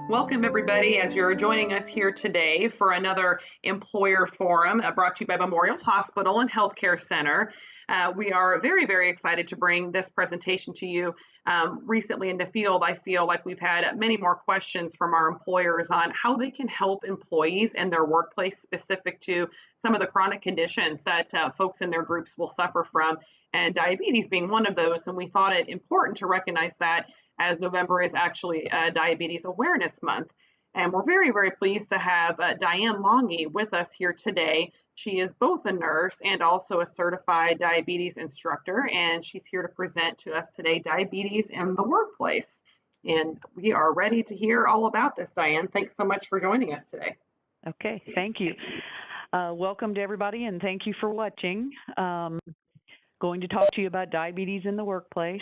Welcome, everybody, as you're joining us here today for another employer forum brought to you by Memorial Hospital and Healthcare Center. We are very, very excited to bring this presentation to you. Recently in the field, I feel like we've had many more questions from our employers on how they can help employees in their workplace specific to some of the chronic conditions that folks in their groups will suffer from, and diabetes being one of those. And we thought it important to recognize that as November is actually Diabetes Awareness Month. And we're very, very pleased to have Diane Lange with us here today. She is both a nurse and also a certified diabetes instructor, and she's here to present to us today diabetes in the workplace. And we are ready to hear all about this, Diane. Thanks so much for joining us today. Okay, thank you. Welcome to everybody, and thank you for watching. Going to talk to you about diabetes in the workplace.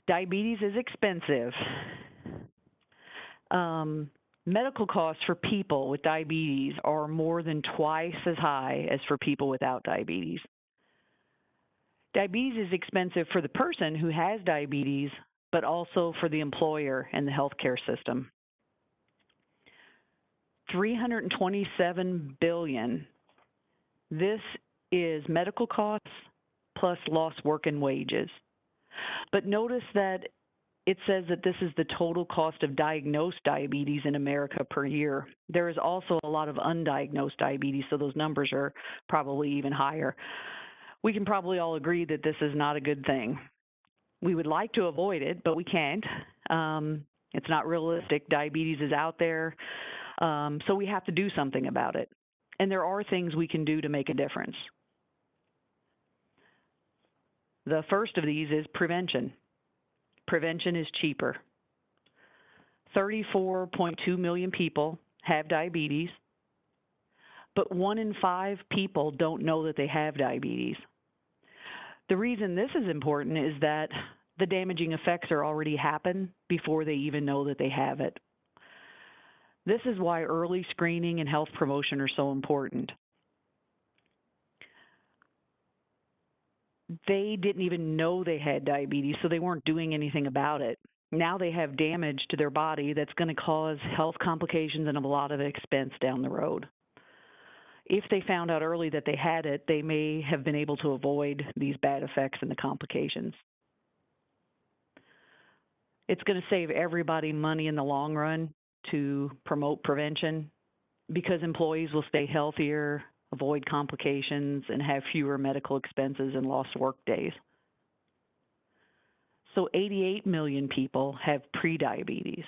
Diabetes is expensive. Medical costs for people with diabetes are more than twice as high as for people without diabetes. Diabetes is expensive for the person who has diabetes, but also for the employer and the healthcare system. $327 billion. This is medical costs plus lost work and wages. But notice that it says that this is the total cost of diagnosed diabetes in America per year. There is also a lot of undiagnosed diabetes, so those numbers are probably even higher. We can probably all agree that this is not a good thing. We would like to avoid it, but we can't. It's not realistic. Diabetes is out there, so we have to do something about it. And there are things we can do to make a difference. The first of these is prevention. Prevention is cheaper. 34.2 million people have diabetes, but 1 in 5 people don't know that they have diabetes. The reason this is important is that the damaging effects are already happen before they even know that they have it. This is why early screening and health promotion are so important. They didn't even know they had diabetes, so they weren't doing anything about it. Now they have damage to their body that's going to cause health complications and a lot of expense down the road. If they found out early that they had it, they may have been able to avoid these bad effects and the complications. It's going to save everybody money in the long run to promote prevention because employees will stay healthier, avoid complications, and have fewer medical expenses and lost work days. So 88 million people have prediabetes.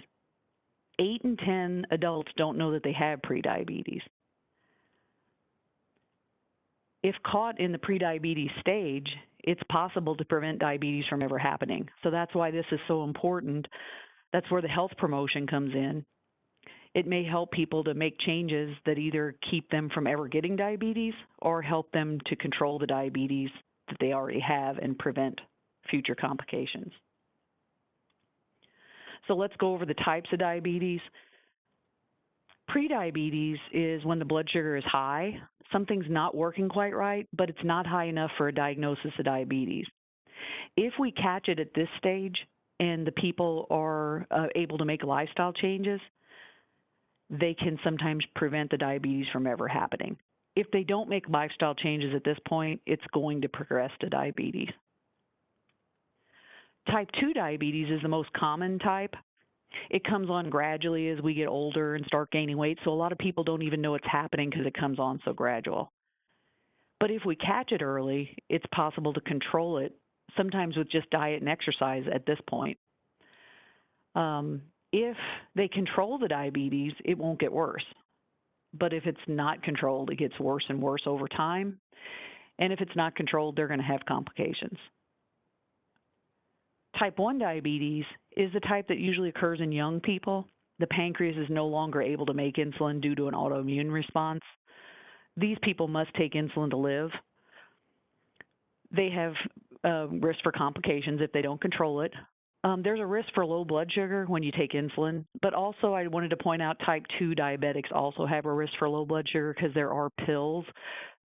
8 in 10 adults don't know that they have prediabetes. If caught in the prediabetes stage, it's possible to prevent diabetes from ever happening. So that's why this is so important. That's where the health promotion comes in. It may help people to make changes that either keep them from ever getting diabetes or help them to control the diabetes that they already have and prevent future complications. So let's go over the types of diabetes. Prediabetes is when the blood sugar is high. Something's not working quite right, but it's not high enough for a diagnosis of diabetes. If we catch it at this stage and the people are able to make lifestyle changes, they can sometimes prevent the diabetes from ever happening. If they don't make lifestyle changes at this point, it's going to progress to diabetes. Type 2 diabetes is the most common type. It comes on gradually as we get older and start gaining weight, so a lot of people don't even know it's happening because it comes on so gradual. But if we catch it early, it's possible to control it, sometimes with just diet and exercise at this point. If they control the diabetes, it won't get worse. But if it's not controlled, it gets worse and worse over time. And if it's not controlled, they're going to have complications. Type 1 diabetes is the type that usually occurs in young people. The pancreas is no longer able to make insulin due to an autoimmune response. These people must take insulin to live. They have risk for complications if they don't control it. There's a risk for low blood sugar when you take insulin, but also I wanted to point out type 2 diabetics also have a risk for low blood sugar because there are pills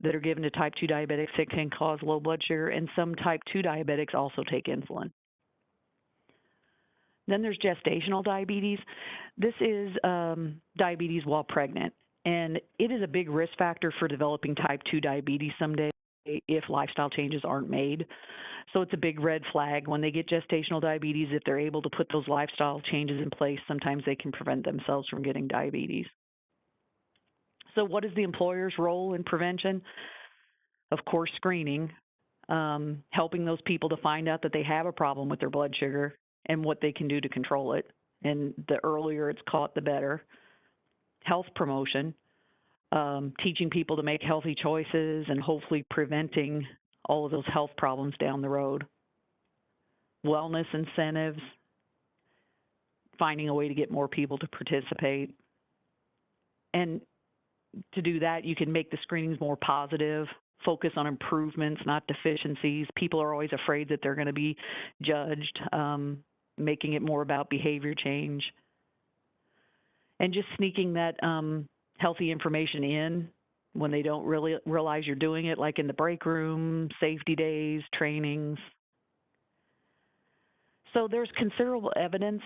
that are given to type 2 diabetics that can cause low blood sugar, and some type 2 diabetics also take insulin. Then there's gestational diabetes. This is diabetes while pregnant, and it is a big risk factor for developing type 2 diabetes someday if lifestyle changes aren't made. So it's a big red flag when they get gestational diabetes. If they're able to put those lifestyle changes in place, sometimes they can prevent themselves from getting diabetes. So what is the employer's role in prevention? Of course, screening, helping those people to find out that they have a problem with their blood sugar and what they can do to control it. And the earlier it's caught, the better. Health promotion, teaching people to make healthy choices and hopefully preventing all of those health problems down the road. Wellness incentives, finding a way to get more people to participate. And to do that, you can make the screenings more positive, focus on improvements, not deficiencies. People are always afraid that they're going to be judged, making it more about behavior change. And just sneaking that healthy information in when they don't really realize you're doing it, like in the break room, safety days, trainings. So there's considerable evidence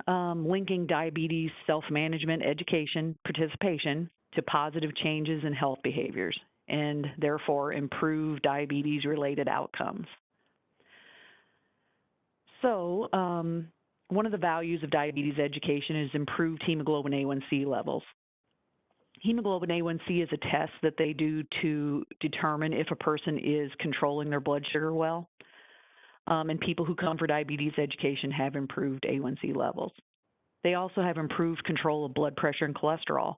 linking diabetes self-management, education, participation to positive changes in health behaviors and therefore improve diabetes-related outcomes. So one of the values of diabetes education is improved hemoglobin A1C levels. Hemoglobin A1C is a test that they do to determine if a person is controlling their blood sugar well. And people who come for diabetes education have improved A1C levels. They also have improved control of blood pressure and cholesterol.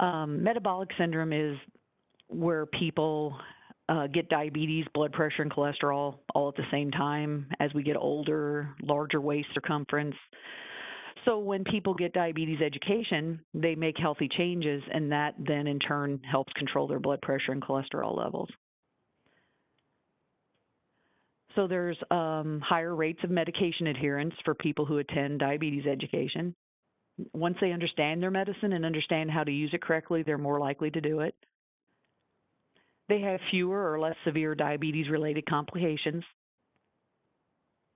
Metabolic syndrome is where people get diabetes, blood pressure, and cholesterol all at the same time as we get older, larger waist circumference. So when people get diabetes education, they make healthy changes, and that then in turn helps control their blood pressure and cholesterol levels. So there's higher rates of medication adherence for people who attend diabetes education. Once they understand their medicine and understand how to use it correctly, they're more likely to do it. They have fewer or less severe diabetes-related complications.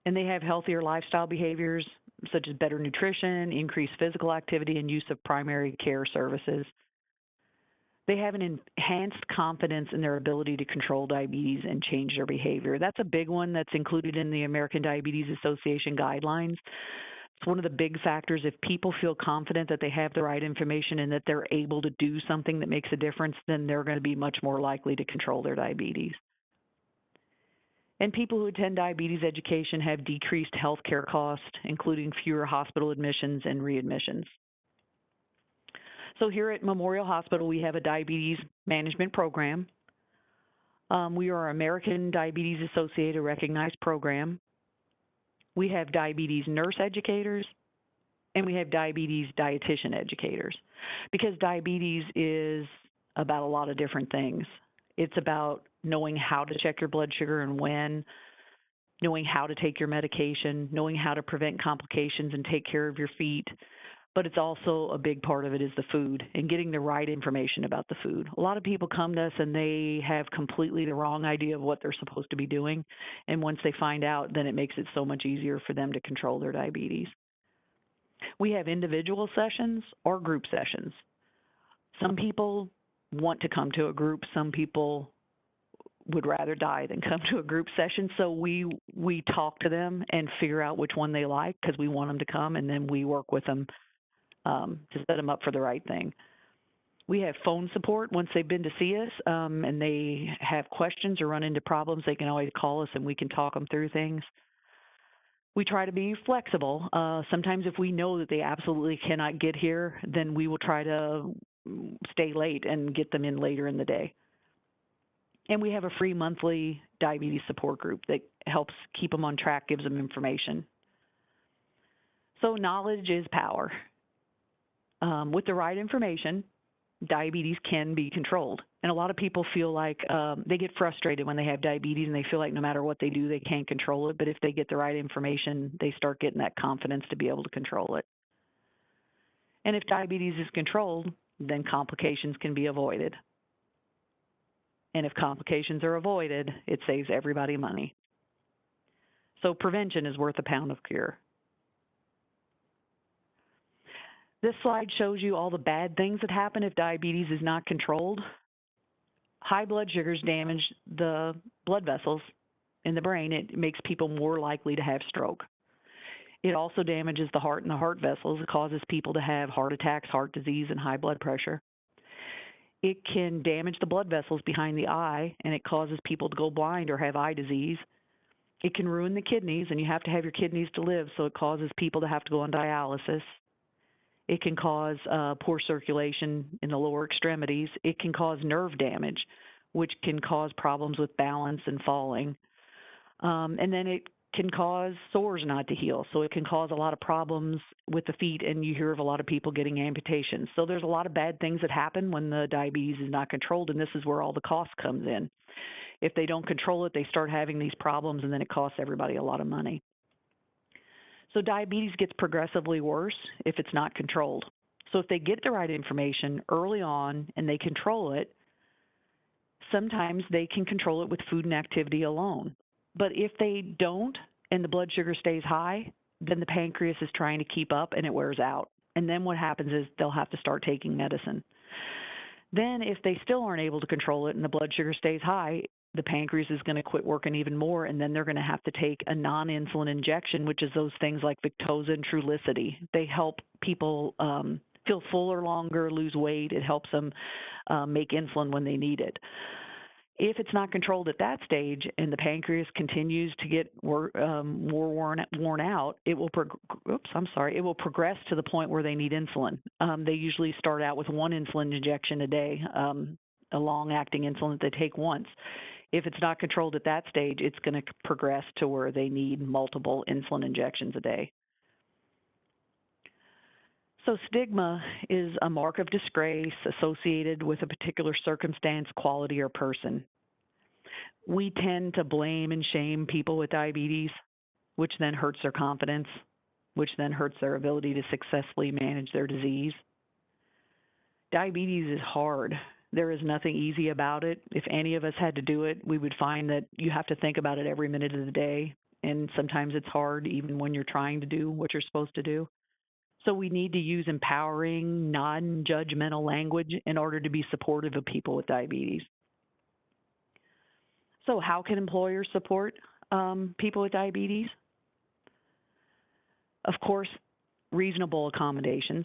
And they have healthier lifestyle behaviors, such as better nutrition, increased physical activity, and use of primary care services. They have an enhanced confidence in their ability to control diabetes and change their behavior. That's a big one that's included in the American Diabetes Association guidelines. It's one of the big factors. If people feel confident that they have the right information and that they're able to do something that makes a difference, then they're going to be much more likely to control their diabetes. And people who attend diabetes education have decreased health care costs, including fewer hospital admissions and readmissions. So here at Memorial Hospital, we have a diabetes management program. We are an American Diabetes Associated recognized program. We have diabetes nurse educators, and we have diabetes dietitian educators, because diabetes is about a lot of different things. It's about knowing how to check your blood sugar and when, knowing how to take your medication, knowing how to prevent complications and take care of your feet. But it's also a big part of it is the food and getting the right information about the food. A lot of people come to us and they have completely the wrong idea of what they're supposed to be doing. And once they find out, then it makes it so much easier for them to control their diabetes. We have individual sessions or group sessions. Some people want to come to a group. Some people would rather die than come to a group session. So we talk to them and figure out which one they like, because we want them to come, and then we work with them to set them up for the right thing. We have phone support once they've been to see us and they have questions or run into problems. They can always call us and we can talk them through things. We try to be flexible. Sometimes if we know that they absolutely cannot get here, then we will try to stay late and get them in later in the day. And we have a free monthly diabetes support group that helps keep them on track, gives them information. So knowledge is power. With the right information, diabetes can be controlled. And a lot of people feel like they get frustrated when they have diabetes and they feel like no matter what they do, they can't control it. But if they get the right information, they start getting that confidence to be able to control it. And if diabetes is controlled, then complications can be avoided. And if complications are avoided, it saves everybody money. So prevention is worth a pound of cure. This slide shows you all the bad things that happen if diabetes is not controlled. High blood sugars damage the blood vessels in the brain. It makes people more likely to have stroke. It also damages the heart and the heart vessels. It causes people to have heart attacks, heart disease, and high blood pressure. It can damage the blood vessels behind the eye, and it causes people to go blind or have eye disease. It can ruin the kidneys, and you have to have your kidneys to live, so it causes people to have to go on dialysis. It can cause poor circulation in the lower extremities. It can cause nerve damage, which can cause problems with balance and falling. And then it can cause sores not to heal. So it can cause a lot of problems with the feet, and you hear of a lot of people getting amputations. So there's a lot of bad things that happen when the diabetes is not controlled, and this is where all the cost comes in. If they don't control it, they start having these problems, and then it costs everybody a lot of money. So diabetes gets progressively worse if it's not controlled. So if they get the right information early on and they control it, sometimes they can control it with food and activity alone. But if they don't and the blood sugar stays high, then the pancreas is trying to keep up and it wears out. And then what happens is they'll have to start taking medicine. Then if they still aren't able to control it and the blood sugar stays high, the pancreas is going to quit working even more, and then they're going to have to take a non-insulin injection, which is those things like Victoza and Trulicity. They help people feel fuller longer, lose weight. It helps them make insulin when they need it. If it's not controlled at that stage and the pancreas continues to get more worn out, it will it will progress to the point where they need insulin. They usually start out with one insulin injection a day, a long-acting insulin that they take once. If it's not controlled at that stage, it's going to progress to where they need multiple insulin injections a day. So stigma is a mark of disgrace associated with a particular circumstance, quality, or person. We tend to blame and shame people with diabetes, which then hurts their confidence, which then hurts their ability to successfully manage their disease. Diabetes is hard. There is nothing easy about it. If any of us had to do it, we would find that you have to think about it every minute of the day, and sometimes it's hard even when you're trying to do what you're supposed to do. So we need to use empowering, non-judgmental language in order to be supportive of people with diabetes. So how can employers support people with diabetes? Of course, reasonable accommodations.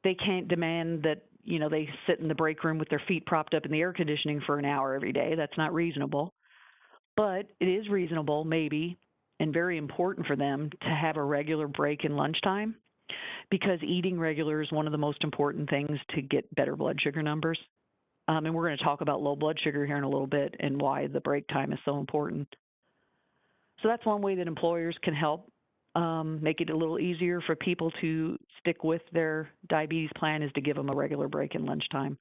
They can't demand that they sit in the break room with their feet propped up in the air conditioning for an hour every day. That's not reasonable. But it is reasonable, maybe, and very important for them to have a regular break in lunchtime, because eating regular is one of the most important things to get better blood sugar numbers. And we're going to talk about low blood sugar here in a little bit and why the break time is so important. So that's one way that employers can help make it a little easier for people to stick with their diabetes plan, is to give them a regular break in lunchtime.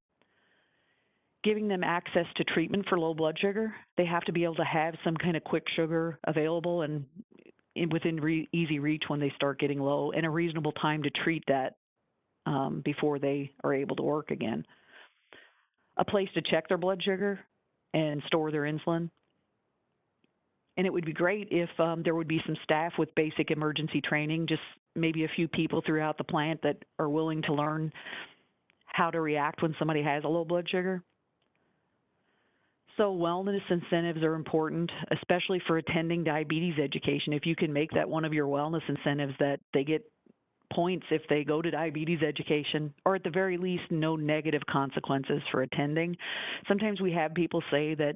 Giving them access to treatment for low blood sugar. They have to be able to have some kind of quick sugar available and within easy reach when they start getting low, and a reasonable time to treat that before they are able to work again. A place to check their blood sugar and store their insulin. And it would be great if there would be some staff with basic emergency training, just maybe a few people throughout the plant that are willing to learn how to react when somebody has a low blood sugar. So wellness incentives are important, especially for attending diabetes education. If you can make that one of your wellness incentives, that they get points if they go to diabetes education, or at the very least, no negative consequences for attending. Sometimes we have people say that,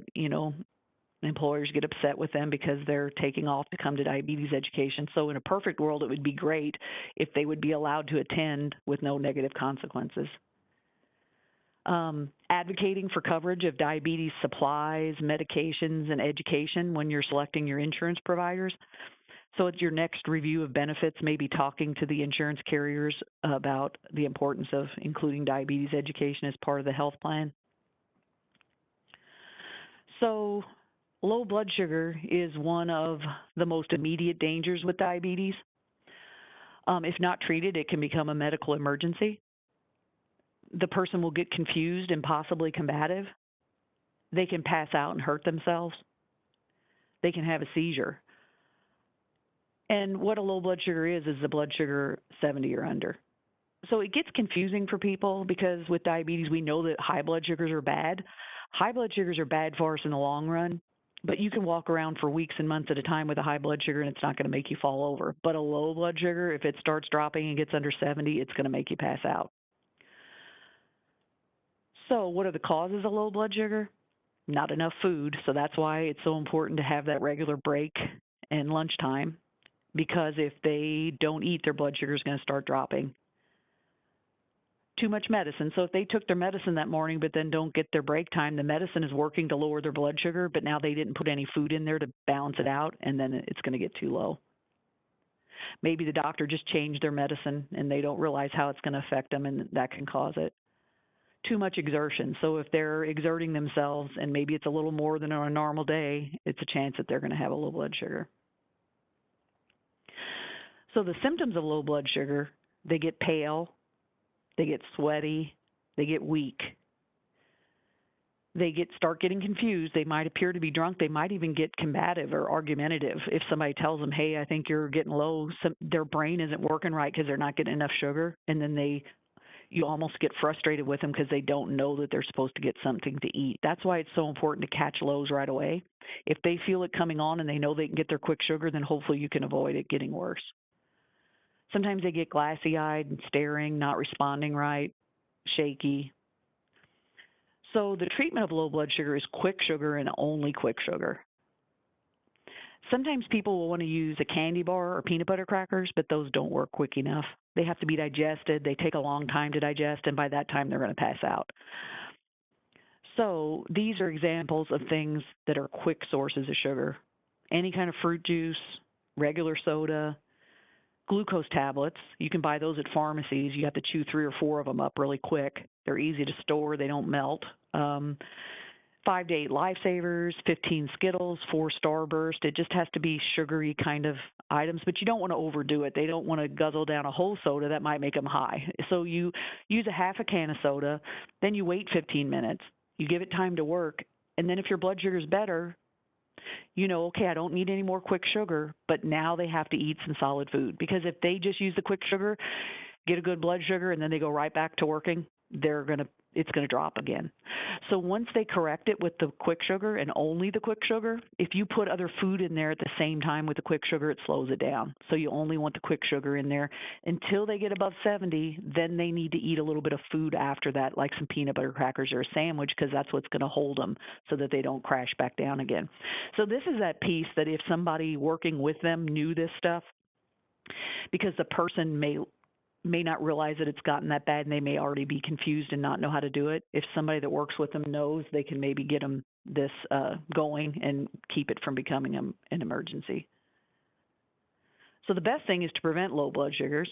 employers get upset with them because they're taking off to come to diabetes education. So in a perfect world, it would be great if they would be allowed to attend with no negative consequences. Advocating for coverage of diabetes supplies, medications, and education when you're selecting your insurance providers. So at your next review of benefits, maybe talking to the insurance carriers about the importance of including diabetes education as part of the health plan. So low blood sugar is one of the most immediate dangers with diabetes. If not treated, it can become a medical emergency. The person will get confused and possibly combative. They can pass out and hurt themselves. They can have a seizure. And what a low blood sugar is the blood sugar 70 or under. So it gets confusing for people because with diabetes, we know that high blood sugars are bad. High blood sugars are bad for us in the long run, but you can walk around for weeks and months at a time with a high blood sugar and it's not going to make you fall over. But a low blood sugar, if it starts dropping and gets under 70, it's going to make you pass out. So what are the causes of low blood sugar? Not enough food. So that's why it's so important to have that regular break and lunchtime, because if they don't eat, their blood sugar is going to start dropping. Too much medicine. So if they took their medicine that morning but then don't get their break time, the medicine is working to lower their blood sugar, but now they didn't put any food in there to balance it out, and then it's going to get too low. Maybe the doctor just changed their medicine and they don't realize how it's going to affect them, and that can cause it. Too much exertion. So if they're exerting themselves and maybe it's a little more than on a normal day, it's a chance that they're going to have a low blood sugar. So the symptoms of low blood sugar, they get pale, they get sweaty, they get weak. They start getting confused. They might appear to be drunk. They might even get combative or argumentative. If somebody tells them, hey, I think you're getting low, their brain isn't working right because they're not getting enough sugar, and then you almost get frustrated with them because they don't know that they're supposed to get something to eat. That's why it's so important to catch lows right away. If they feel it coming on and they know they can get their quick sugar, then hopefully you can avoid it getting worse. Sometimes they get glassy-eyed and staring, not responding right, shaky. So the treatment of low blood sugar is quick sugar and only quick sugar. Sometimes people will want to use a candy bar or peanut butter crackers, but those don't work quick enough. They have to be digested. They take a long time to digest, and by that time, they're going to pass out. So these are examples of things that are quick sources of sugar. Any kind of fruit juice, regular soda, glucose tablets. You can buy those at pharmacies. You have to chew 3 or 4 of them up really quick. They're easy to store. They don't melt. 5 to 8 Lifesavers, 15 Skittles, 4 Starburst. It just has to be sugary kind of items, but you don't want to overdo it. They don't want to guzzle down a whole soda. That might make them high. So you use a half a can of soda, then you wait 15 minutes. You give it time to work, and then if your blood sugar is better, you know, okay, I don't need any more quick sugar, but now they have to eat some solid food. Because if they just use the quick sugar, get a good blood sugar, and then they go right back to working, it's going to drop again. So once they correct it with the quick sugar and only the quick sugar, if you put other food in there at the same time with the quick sugar, it slows it down. So you only want the quick sugar in there until they get above 70. Then they need to eat a little bit of food after that, like some peanut butter crackers or a sandwich, because that's what's going to hold them so that they don't crash back down again. So this is that piece that if somebody working with them knew this stuff, because the person may not realize that it's gotten that bad, and they may already be confused and not know how to do it. If somebody that works with them knows, they can maybe get them this going and keep it from becoming an emergency. So the best thing is to prevent low blood sugars.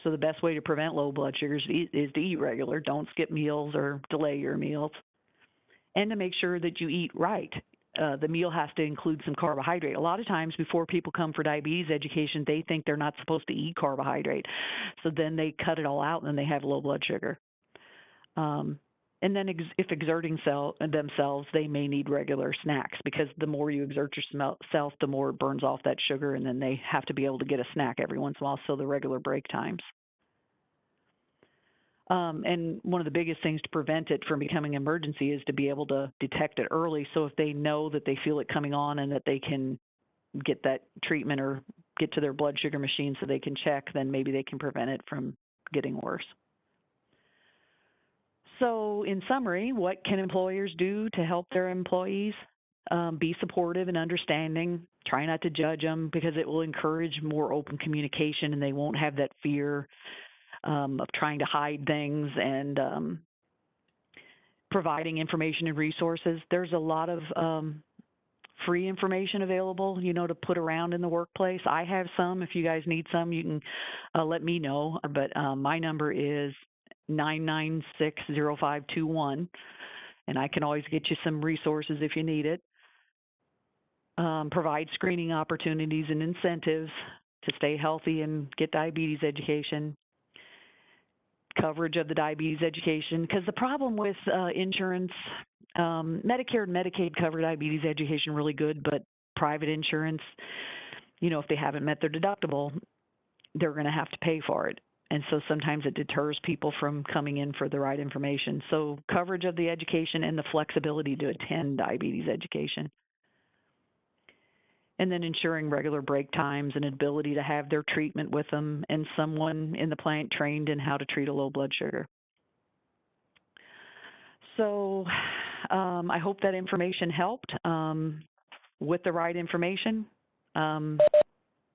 So the best way to prevent low blood sugars is to eat regular. Don't skip meals or delay your meals. And to make sure that you eat right. The meal has to include some carbohydrate. A lot of times before people come for diabetes education, they think they're not supposed to eat carbohydrate. So then they cut it all out and then they have low blood sugar. And then if exerting themselves, they may need regular snacks, because the more you exert yourself, the more it burns off that sugar, and then they have to be able to get a snack every once in a while, so the regular break times. And one of the biggest things to prevent it from becoming an emergency is to be able to detect it early. So if they know that they feel it coming on and that they can get that treatment or get to their blood sugar machine so they can check, then maybe they can prevent it from getting worse. So in summary, what can employers do to help their employees? Be supportive and understanding. Try not to judge them, because it will encourage more open communication, and they won't have that fear of trying to hide things, and providing information and resources. There's a lot of free information available, to put around in the workplace. I have some. If you guys need some, you can let me know. But my number is 996-0521, and I can always get you some resources if you need it. Provide screening opportunities and incentives to stay healthy and get diabetes education. Coverage of the diabetes education, because the problem with insurance, Medicare and Medicaid cover diabetes education really good, but private insurance, if they haven't met their deductible, they're going to have to pay for it. And so sometimes it deters people from coming in for the right information. So coverage of the education and the flexibility to attend diabetes education. And then ensuring regular break times and ability to have their treatment with them and someone in the plant trained in how to treat a low blood sugar. So I hope that information helped. With the right information,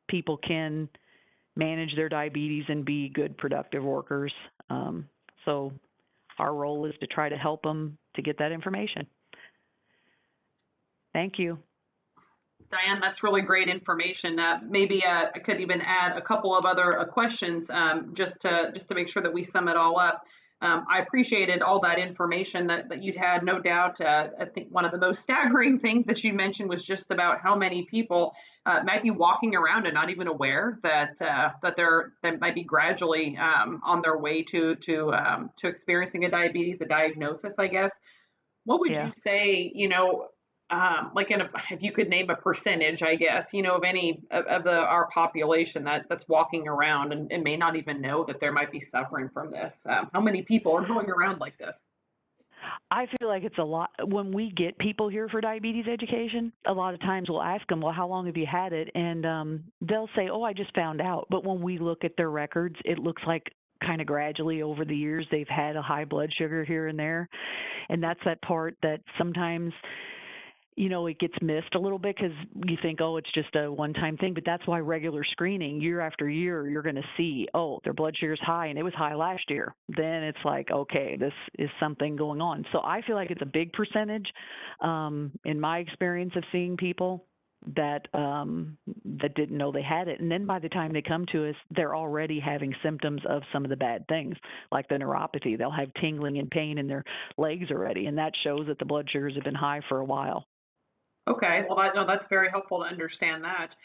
people can manage their diabetes and be good, productive workers. So our role is to try to help them to get that information. Thank you. Diane, that's really great information. Maybe I could even add a couple of other questions just to make sure that we sum it all up. I appreciated all that information that you'd had, no doubt. I think one of the most staggering things that you mentioned was just about how many people might be walking around and not even aware that they might be gradually on their way to experiencing a diabetes, a diagnosis, I guess. What would Yeah. you say, like if you could name a percentage, I guess, of any of our population that's walking around and may not even know that there might be suffering from this? How many people are going around like this? I feel like it's a lot. When we get people here for diabetes education, a lot of times we'll ask them, well, how long have you had it? And they'll say, oh, I just found out. But when we look at their records, it looks like kind of gradually over the years they've had a high blood sugar here and there. And that's that part that sometimes it gets missed a little bit because you think, oh, it's just a one-time thing. But that's why regular screening, year after year, you're going to see, oh, their blood sugar's high and it was high last year. Then it's like, okay, this is something going on. So I feel like it's a big percentage in my experience of seeing people that didn't know they had it. And then by the time they come to us, they're already having symptoms of some of the bad things, like the neuropathy. They'll have tingling and pain in their legs already, and that shows that the blood sugars have been high for a while. Okay, well, no, that's very helpful to understand that.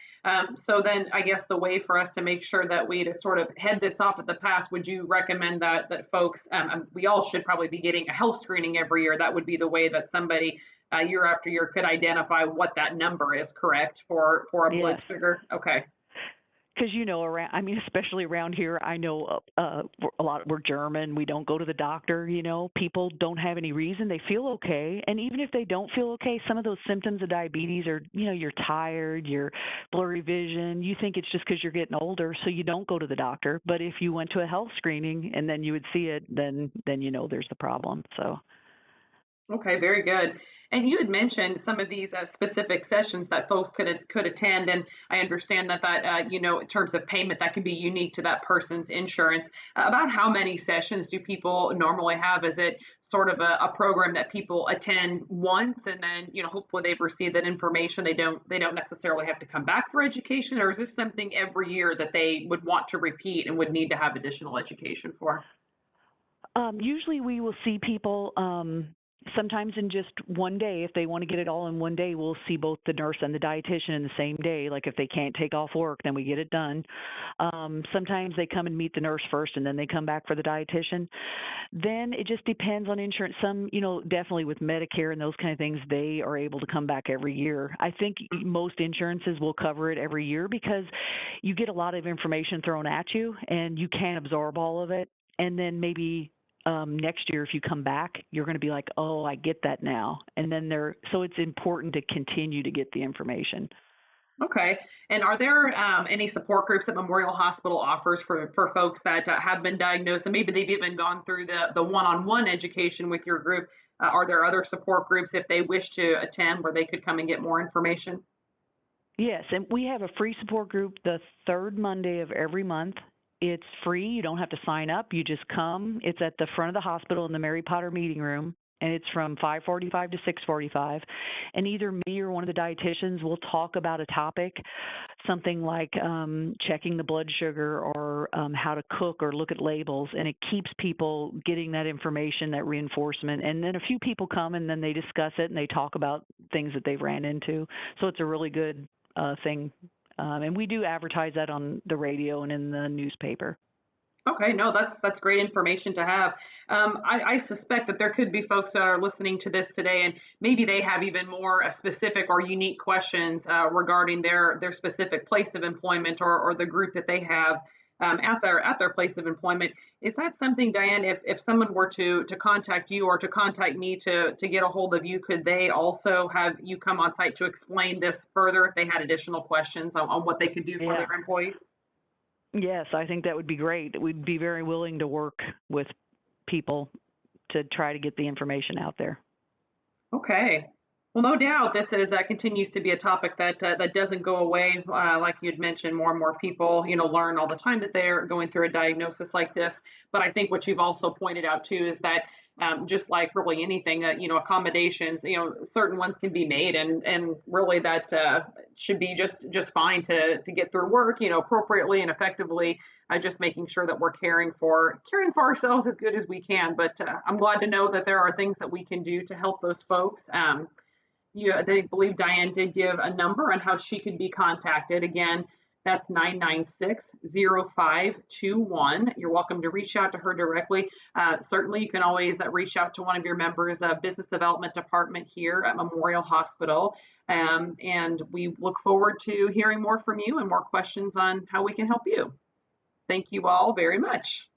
So then, I guess the way for us to make sure that we to sort of head this off at the pass, would you recommend that folks, we all should probably be getting a health screening every year? That would be the way that somebody year after year could identify what that number is, correct, for a blood Yes. sugar? Okay. Because around, I mean, especially around here, I know a lot. We're German. We don't go to the doctor. People don't have any reason. They feel okay, and even if they don't feel okay, some of those symptoms of diabetes are, you're tired, you're blurry vision. You think it's just because you're getting older, so you don't go to the doctor. But if you went to a health screening and then you would see it, then there's the problem. So. Okay, very good. And you had mentioned some of these specific sessions that folks could attend, and I understand that in terms of payment, that can be unique to that person's insurance. About how many sessions do people normally have? Is it sort of a program that people attend once, and then hopefully they've received that information? They don't necessarily have to come back for education, or is this something every year that they would want to repeat and would need to have additional education for? Usually we will see people sometimes in just one day. If they want to get it all in one day, we'll see both the nurse and the dietitian in the same day. Like if they can't take off work, then we get it done. Sometimes they come and meet the nurse first and then they come back for the dietitian. Then it just depends on insurance. Some, definitely with Medicare and those kind of things, they are able to come back every year. I think most insurances will cover it every year because you get a lot of information thrown at you and you can't absorb all of it. And then maybe next year, if you come back, you're going to be like, oh, I get that now. And then so it's important to continue to get the information. Okay. And are there any support groups that Memorial Hospital offers for folks that have been diagnosed and maybe they've even gone through the one-on-one education with your group? Are there other support groups if they wish to attend where they could come and get more information? Yes, and we have a free support group the third Monday of every month. It's free. You don't have to sign up. You just come. It's at the front of the hospital in the Mary Potter meeting room, and it's from 5:45 to 6:45. And either me or one of the dietitians will talk about a topic, something like checking the blood sugar or how to cook or look at labels, and it keeps people getting that information, that reinforcement. And then a few people come and then they discuss it and they talk about things that they've ran into. So it's a really good thing. And we do advertise that on the radio and in the newspaper. Okay, no, that's great information to have. I suspect that there could be folks that are listening to this today, and maybe they have even more specific or unique questions regarding their specific place of employment or the group that they have. at their place of employment. Is that something, Diane, if someone were to contact you or to contact me to get a hold of you, could they also have you come on site to explain this further if they had additional questions on what they could do for Yeah. their employees? Yes, I think that would be great. We'd be very willing to work with people to try to get the information out there. Okay. Well, no doubt this is continues to be a topic that doesn't go away. Like you'd mentioned, more and more people, learn all the time that they're going through a diagnosis like this. But I think what you've also pointed out too is that just like really anything, accommodations, certain ones can be made, and really that should be just fine to get through work, appropriately and effectively. Just making sure that we're caring for ourselves as good as we can. But I'm glad to know that there are things that we can do to help those folks. I believe Diane did give a number on how she could be contacted. Again, that's 996-0521. You're welcome to reach out to her directly. Certainly, you can always reach out to one of your members of Business Development Department here at Memorial Hospital. And we look forward to hearing more from you and more questions on how we can help you. Thank you all very much.